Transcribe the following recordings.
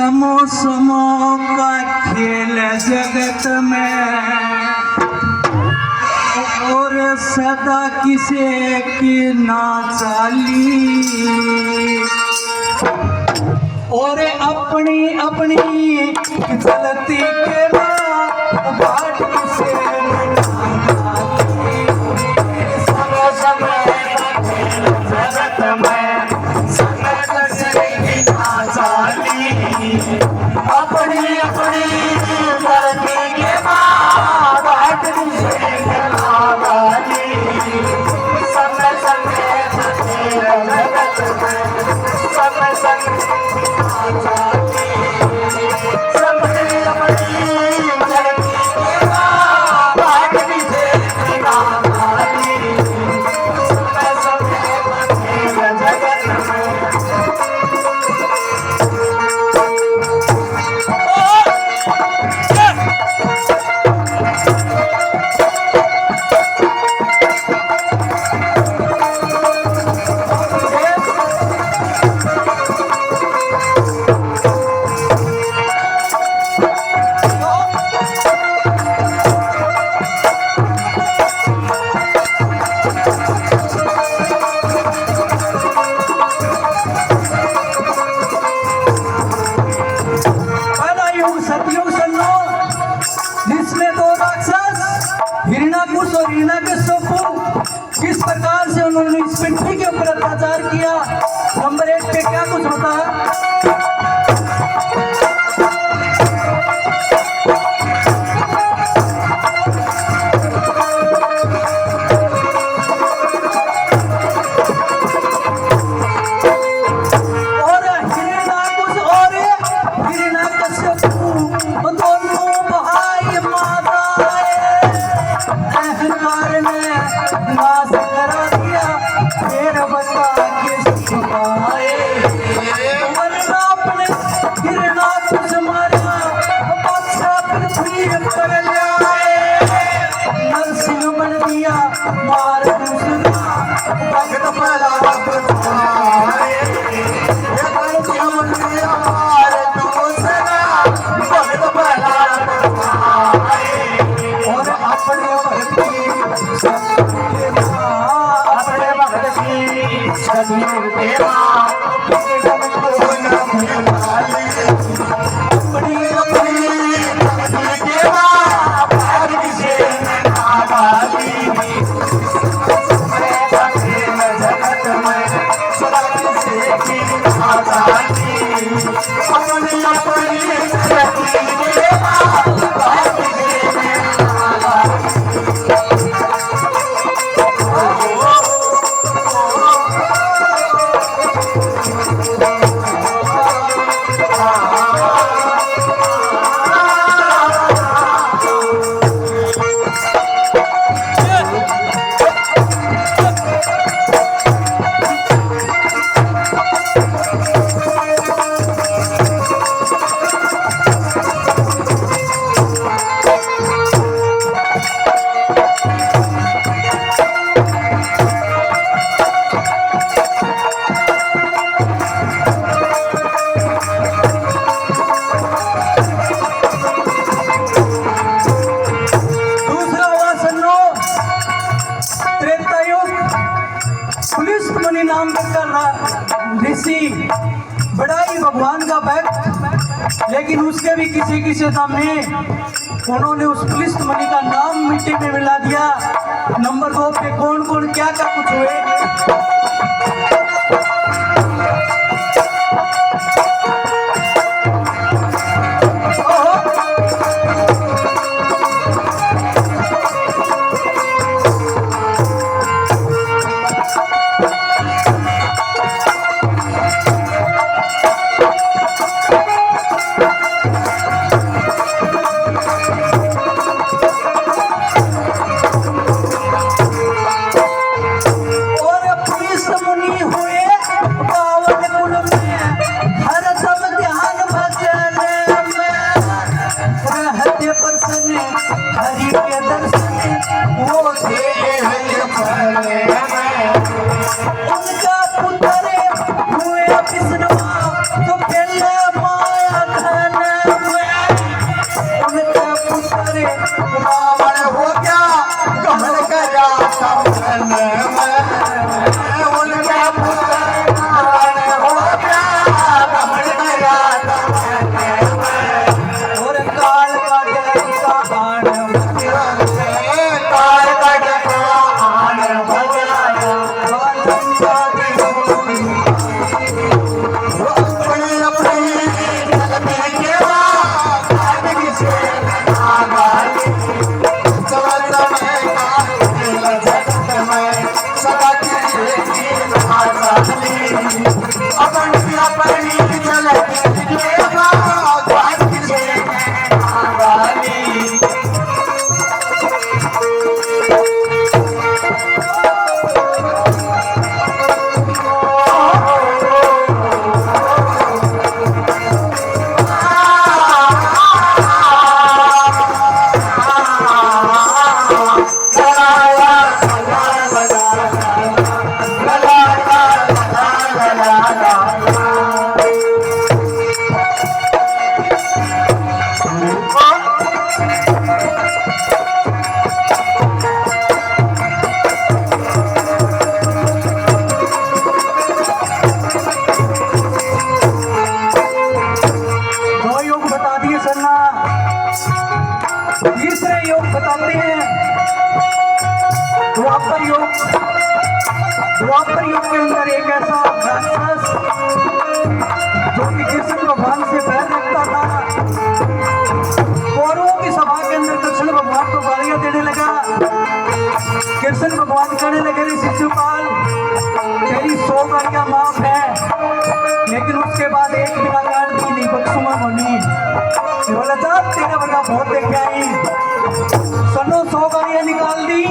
समो समो का खेल जगत में, और सदा किसे की ना चाली, और अपनी अपनी चलती के बाट किसे समो समो जगत में अपनी अपनी धरती के बाट सब किस प्रकार से उन्होंने इस पृथ्वी के ऊपर अत्याचार किया। नंबर 1 पे क्या कुछ होता है। बड़ा ही भगवान का भक्त, लेकिन उसके भी किसी किसी सामने उन्होंने उस पुलिस मणि का नाम मिट्टी में मिला दिया। नंबर 2 पे कौन कौन क्या क्या कुछ हुए। उनका पुत्र हुए विष्णु तो पहले माया बता दिए सन्ना। तीसरे योग बताते हैं द्वापर योग। द्वापर योग के अंदर एक ऐसा राक्षस जो कि कृष्ण भगवान से बैर रखता था, कौरवों की सभा के अंदर कृष्ण भगवान को गालियां देने लगा। कृष्ण भगवान कहने लगे, रे शिशुपाल तेरी 100 गालियां माफ है, लेकिन उसके बाद एक बिना काट दी नहीं बख्शूंगा मनी। बोला साहब तेरे वर्गा बहुत देख आई। सन्नो 100 गालियां निकाल दी।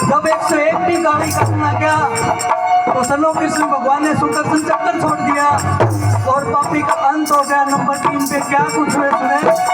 जब 101 भी गाली काटना क्या तो सन्नो कृष्ण भगवान ने सुदर्शन चक्कर छोड़ दिया और पापी का अंत हो गया। नंबर 3 पे क्या कुछ हुए सुने।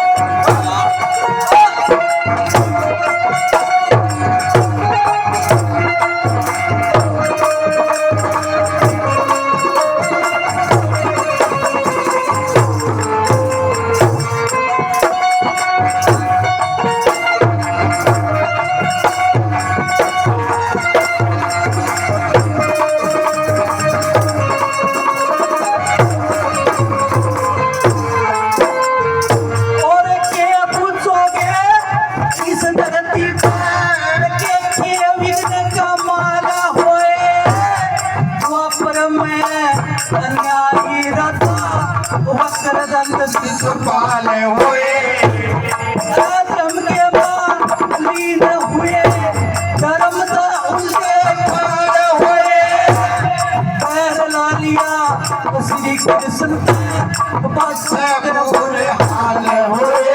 श्री कृष्ण बुरे हाल हुए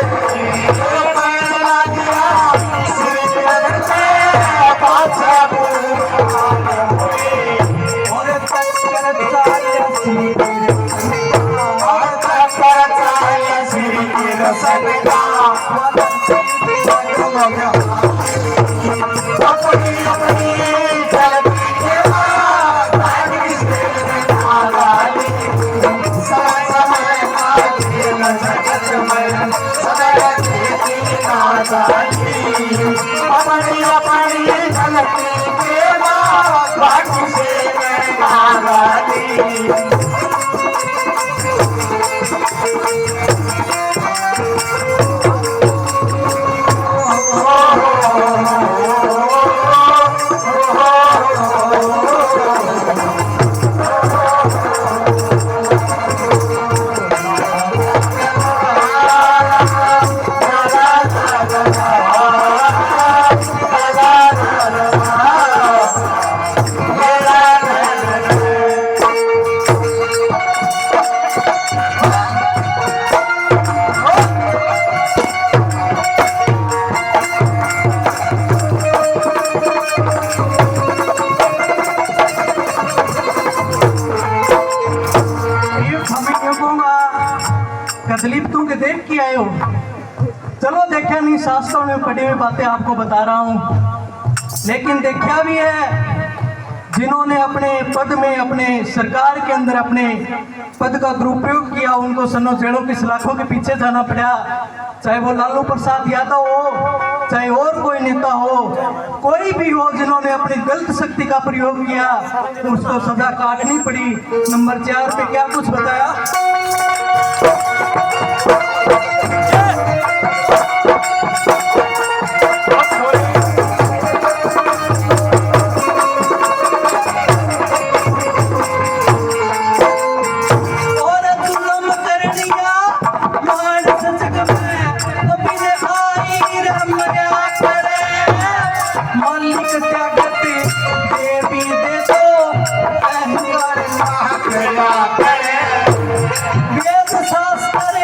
कदलिप्तों के देख के आए हो। चलो देखा नहीं, शास्त्रों में पढ़ी हुई बातें आपको बता रहा हूँ, लेकिन देखा भी है जिन्होंने अपने पद में अपने सरकार के अंदर अपने पद का दुरुपयोग किया उनको सन्नो जेलों की सलाखों के पीछे जाना पड़ा। चाहे वो लालू प्रसाद यादव हो, चाहे और कोई नेता हो, कोई भी हो, जिन्होंने अपनी गलत शक्ति का प्रयोग किया उसको सजा काटनी पड़ी। नंबर 4 पे क्या कुछ बताया। वेद शास्त्र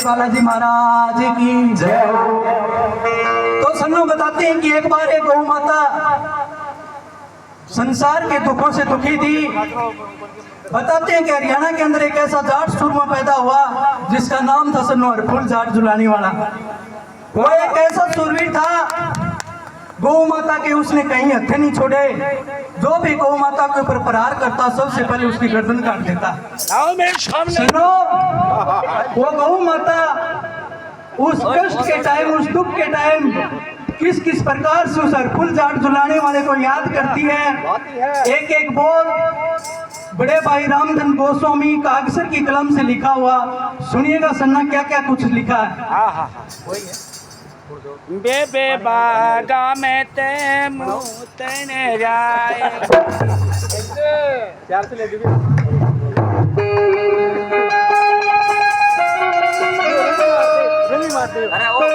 बालाजी महाराज की जय हो। तो सन्नो बताते हैं कि एक बार एक गौ माता संसार के दुखों से दुखी थी। बताते हैं कि हरियाणा के अंदर एक ऐसा जाट सूरमा पैदा हुआ जिसका नाम था सन्नो हरफुल जाट जुलानी वाला। वो एक ऐसा सूरवीर था, गौ माता के उसने कहीं हत्थे नहीं छोड़े। जो भी गौ माता के ऊपर प्रहार करता सबसे पहले उसकी गर्दन काट देता। सुनो, वो गौ माता उस कष्ट के टाइम, उस दुख के टाइम किस किस प्रकार से उस हरफुल जाट जुलाने वाले को याद करती है। एक एक बोल बड़े भाई रामधन गोस्वामी कागसर की कलम से लिखा हुआ। सुनिएगा सन्ना क्या क्या कुछ लिखा है। बेबे बागा में ते मुतने जाए। अरे ओ